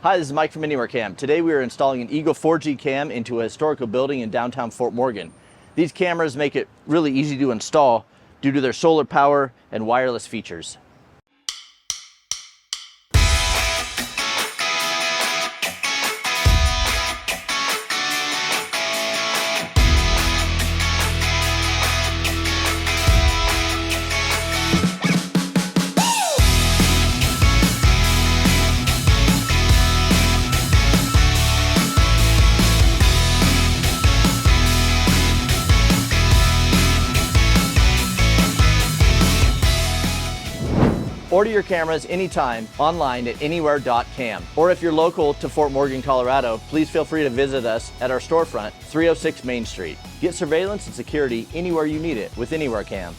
Hi, this is Mike from AnywhereCam. Today we are installing an Eagle 4G cam into a historical building in downtown Fort Morgan. These cameras make it really easy to install due to their solar power and wireless features. Order your cameras anytime online at anywhere.cam. Or if you're local to Fort Morgan, Colorado, please feel free to visit us at our storefront, 306 Main Street. Get surveillance and security anywhere you need it with AnywhereCam.